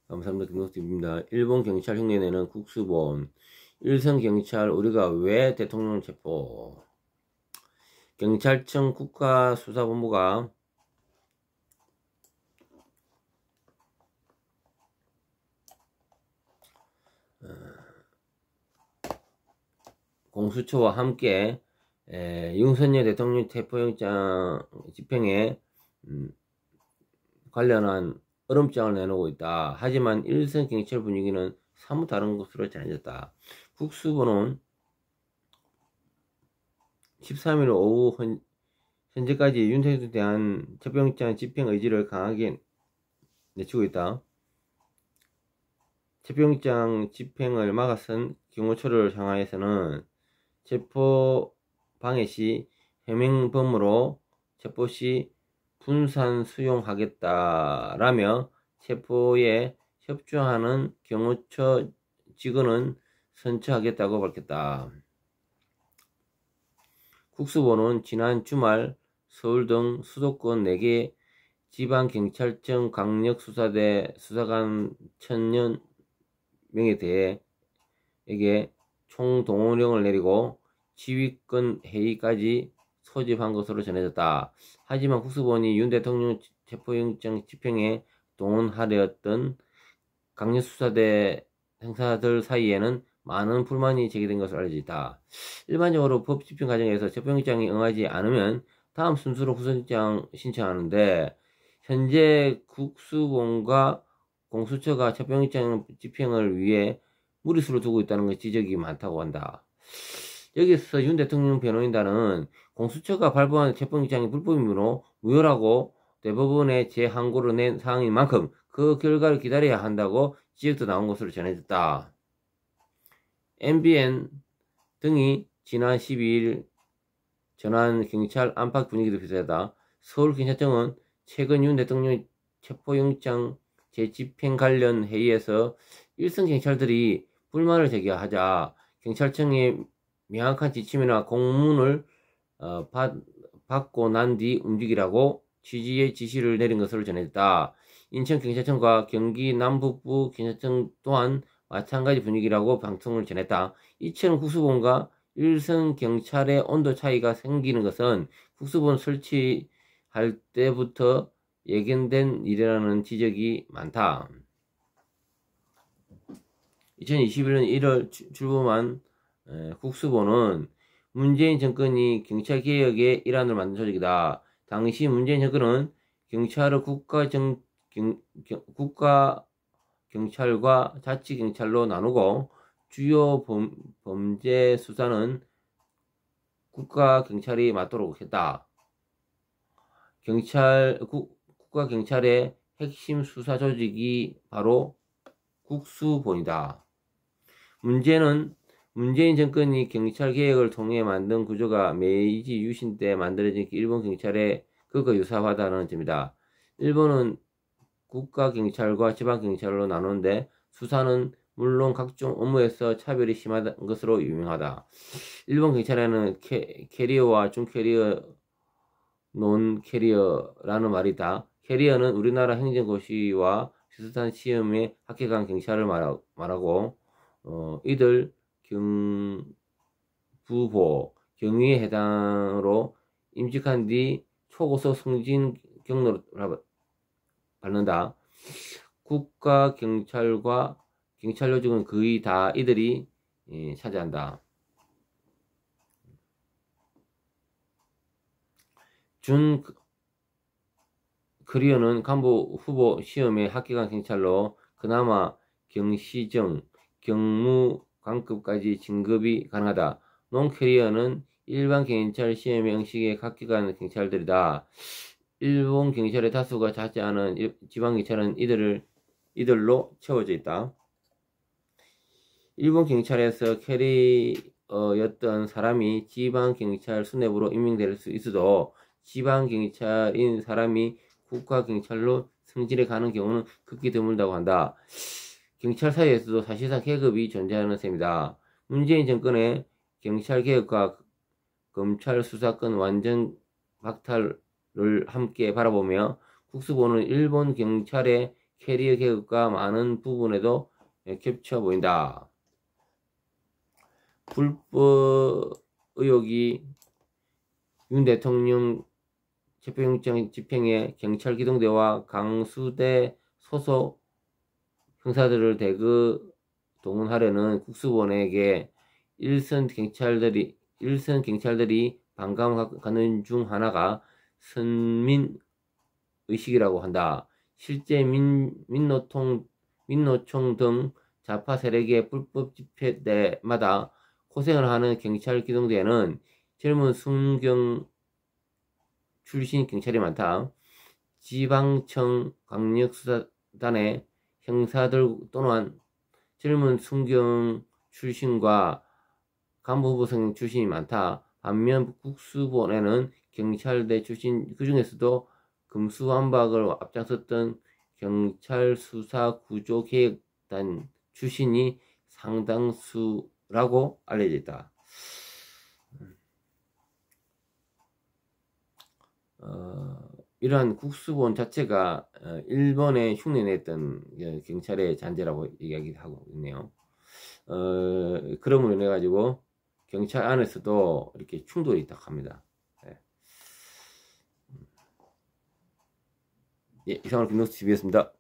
감사합니다. 김덕수입니다. 일본 경찰 흉내내는 국수본. 일선 경찰 우리가 왜 대통령 체포? 경찰청 국가수사본부가 공수처와 함께 윤석열 대통령 체포영장 집행에 관련한 얼음장을 내놓고 있다. 하지만 일선 경찰 분위기는 사뭇 다른 것으로 전해졌다. 국수본은 13일 오후 현재까지 윤석열에 대한 체포영장 집행 의지를 강하게 내치고 있다. 체포영장 집행을 막아선 경호처를 향하여서는 체포 방해 시 해명범으로 체포 시 분산 수용하겠다라며 체포에 협조하는 경호처 직원은 선처하겠다고 밝혔다. 국수본은 지난 주말 서울 등 수도권 4개 지방경찰청 강력수사대 수사관 1000명에 대해 총동원령을 내리고 지휘권 회의까지 소집한 것으로 전해졌다. 하지만 국수본이 윤 대통령 체포영장 집행에 동원하려던 강력수사대 행사들 사이에는 많은 불만이 제기된 것으로 알려져 있다. 일반적으로 법 집행 과정에서 체포영장에 응하지 않으면 다음 순서로 구속영장 신청하는데 현재 국수본과 공수처가 체포영장 집행을 위해 무리수를 두고 있다는 것 지적이 많다고 한다. 여기서 윤 대통령 변호인단은 공수처가 발부한 체포영장이 불법이므로 무효라고 대법원에 재항고를 낸 상황인 만큼 그 결과를 기다려야 한다고 지적도 나온 것으로 전해졌다. MBN 등이 지난 12일 전한 경찰 안팎 분위기도 비슷하다. 서울경찰청은 최근 윤 대통령 체포영장 재집행 관련 회의에서 일선 경찰들이 불만을 제기하자 경찰청에 명확한 지침이나 공문을 받고 난 뒤 움직이라고 취지의 지시를 내린 것으로 전해졌다. 인천경찰청과 경기 남북부 경찰청 또한 마찬가지 분위기라고 방송을 전했다. 이처럼 국수본과 일선 경찰의 온도 차이가 생기는 것은 국수본 설치할 때부터 예견된 일이라는 지적이 많다. 2021년 1월 출범한 국수본은 문재인 정권이 경찰개혁의 일환을 만든 조직이다. 당시 문재인 정권은 경찰을 국가경찰과 자치경찰로 나누고 주요 범죄 수사는 국가경찰이 맡도록 했다. 국가경찰의 핵심 수사 조직이 바로 국수본이다. 문제는 문재인 정권이 경찰개혁을 통해 만든 구조가 메이지 유신 때 만들어진 일본 경찰의 그거 유사하다는 점이다. 일본은 국가경찰과 지방경찰로 나누는데 수사는 물론 각종 업무에서 차별이 심한 것으로 유명하다. 일본 경찰에는 캐리어와 중캐리어, 논캐리어라는 말이 있다. 캐리어는 우리나라 행정고시와 비슷한 시험에 합격한 경찰을 말하고 이들 경부보, 경위에 해당으로 임직한 뒤 초고속 승진 경로를 받는다. 국가경찰과 경찰 요직은 거의 다 이들이 차지한다. 준 커리어는 간부 후보 시험에 합격한 경찰로 그나마 경시정, 경무 관급까지 진급이 가능하다. 논 캐리어는 일반 경찰 시험에 응시에 합격한 경찰들이다. 일본 경찰의 다수가 차지하는 지방 경찰은 이들로 채워져 있다. 일본 경찰에서 캐리어였던 사람이 지방 경찰 수뇌부로 임명될 수 있어도 지방 경찰인 사람이 국가경찰로 승진해 가는 경우는 극히 드물다고 한다. 경찰 사이에서도 사실상 계급이 존재하는 셈이다. 문재인 정권의 경찰개혁과 검찰 수사권 완전 박탈을 함께 바라보며 국수본은 일본 경찰의 캐리어 계급과 많은 부분에도 겹쳐 보인다. 불법 의혹이 윤 대통령 체포영장 집행에 경찰 기동대와 강수대 소속 형사들을 대거 동원하려는 국수본에게 일선 경찰들이 반감하는 중 하나가 선민의식이라고 한다. 실제 민노총 등 좌파 세력의 불법 집회 때마다 고생을 하는 경찰 기동대에는 젊은 순경 출신 경찰이 많다. 지방청 강력수사단의 형사들 또는 젊은 순경 출신과 간부 후보 성 출신이 많다. 반면 국수본에는 경찰대 출신, 그 중에서도 금수완박을 앞장섰던 경찰 수사 구조 계획단 출신이 상당수라고 알려져 있다. 이러한 국수본 자체가 일본에 흉내냈던 경찰의 잔재라고 이야기하고 있네요. 그럼으로 인해 가지고 경찰 안에서도 이렇게 충돌이 있다고 합니다. 예, 이상으로 김동수 TV였습니다.